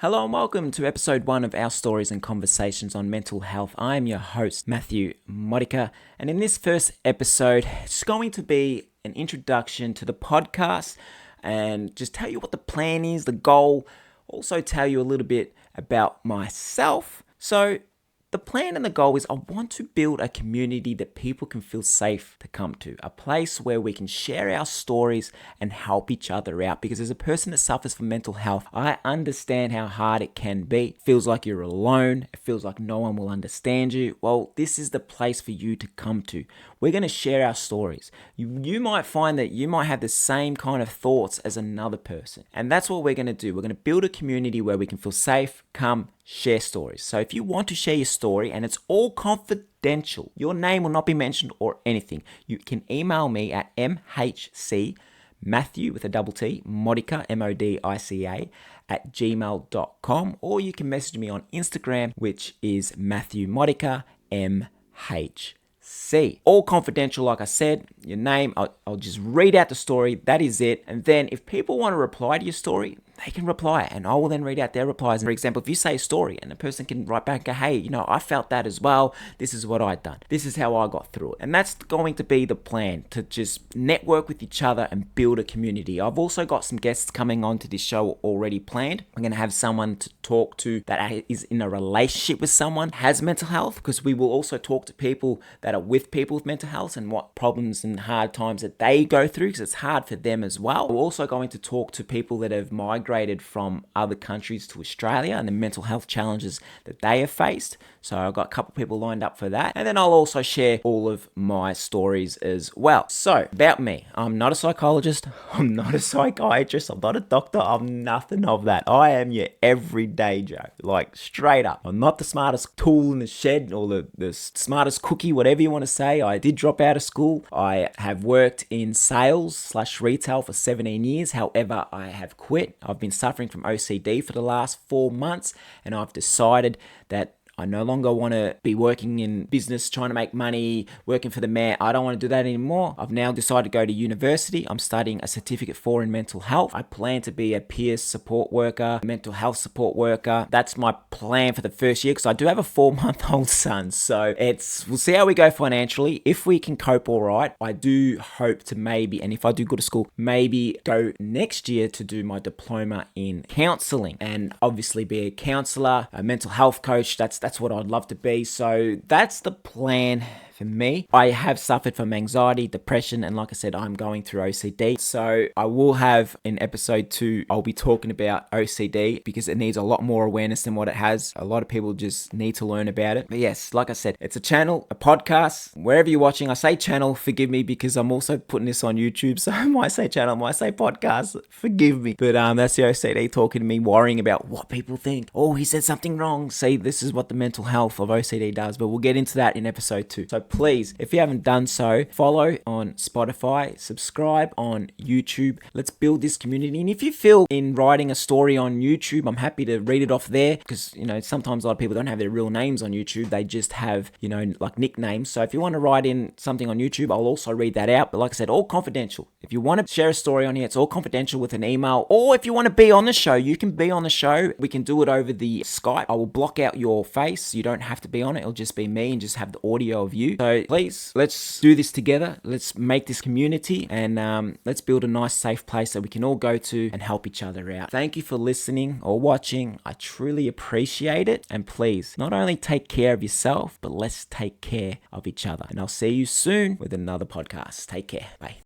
Hello and welcome to episode 1 of our stories and conversations on mental health. I am your host, Matthew Modica, and in this first episode, it's going to be an introduction to the podcast and just tell you what the plan is, the goal, also tell you a little bit about myself. So the plan and the goal is I want to build a community that people can feel safe to come to, a place where we can share our stories and help each other out. Because as a person that suffers from mental health, I understand how hard it can be. It feels like you're alone. It feels like no one will understand you. Well, this is the place for you to come to. We're going to share our stories. You might find that you might have the same kind of thoughts as another person. And that's what we're going to do. We're going to build a community where we can feel safe, come, share stories. So if you want to share your story and it's all confidential, your name will not be mentioned or anything, you can email me at Matthew with a double T, Modica, Modica, at gmail.com, or you can message me on Instagram, which is Matthew Modica, MHC. All confidential, like I said, your name, I'll just read out the story, that is it. And then if people want to reply to your story, they can reply and I will then read out their replies. For example, if you say a story and a person can write back and go, hey, I felt that as well. This is what I'd done. This is how I got through it. And that's going to be the plan, to just network with each other and build a community. I've also got some guests coming on to this show already planned. I'm going to have someone to talk to that is in a relationship with someone who has mental health, because we will also talk to people that are with people with mental health and what problems and hard times that they go through, because it's hard for them as well. We're also going to talk to people that have migrated from other countries to Australia and the mental health challenges that they have faced. So I've got a couple people lined up for that. And then I'll also share all of my stories as well. So about me, I'm not a psychologist. I'm not a psychiatrist. I'm not a doctor. I'm nothing of that. I am your everyday Joe, like straight up. I'm not the smartest tool in the shed or the smartest cookie, whatever you want to say. I did drop out of school. I have worked in sales/retail for 17 years. However, I have quit. I've been suffering from OCD for the last 4 months, and I've decided that I no longer want to be working in business, trying to make money, working for the mayor. I don't want to do that anymore. I've now decided to go to university. I'm studying a certificate 4 in mental health. I plan to be a peer support worker, mental health support worker. That's my plan for the first year, because I do have a 4-month-old son. So we'll see how we go financially. If we can cope all right, I do hope to maybe, and if I do go to school, maybe go next year to do my diploma in counseling and obviously be a counselor, a mental health coach. That's what I'd love to be. So that's the plan for me. I have suffered from anxiety, depression, and like I said, I'm going through OCD. So I will have in episode 2, I'll be talking about OCD because it needs a lot more awareness than what it has. A lot of people just need to learn about it. But yes, like I said, it's a channel, a podcast, wherever you're watching. I say channel, forgive me, because I'm also putting this on YouTube. So I might say channel, I might say podcast, forgive me. But that's the OCD talking to me, worrying about what people think. Oh, he said something wrong. See, this is what the mental health of OCD does. But we'll get into that in episode 2. So please, if you haven't done so, follow on Spotify, subscribe on YouTube. Let's build this community. And if you feel in writing a story on YouTube, I'm happy to read it off there, because, sometimes a lot of people don't have their real names on YouTube. They just have, like nicknames. So if you want to write in something on YouTube, I'll also read that out. But like I said, all confidential. If you want to share a story on here, it's all confidential with an email. Or if you want to be on the show, you can be on the show. We can do it over the Skype. I will block out your face. You don't have to be on it. It'll just be me and just have the audio of you. So please, let's do this together. Let's make this community and let's build a nice, safe place that we can all go to and help each other out. Thank you for listening or watching. I truly appreciate it. And please, not only take care of yourself, but let's take care of each other. And I'll see you soon with another podcast. Take care. Bye.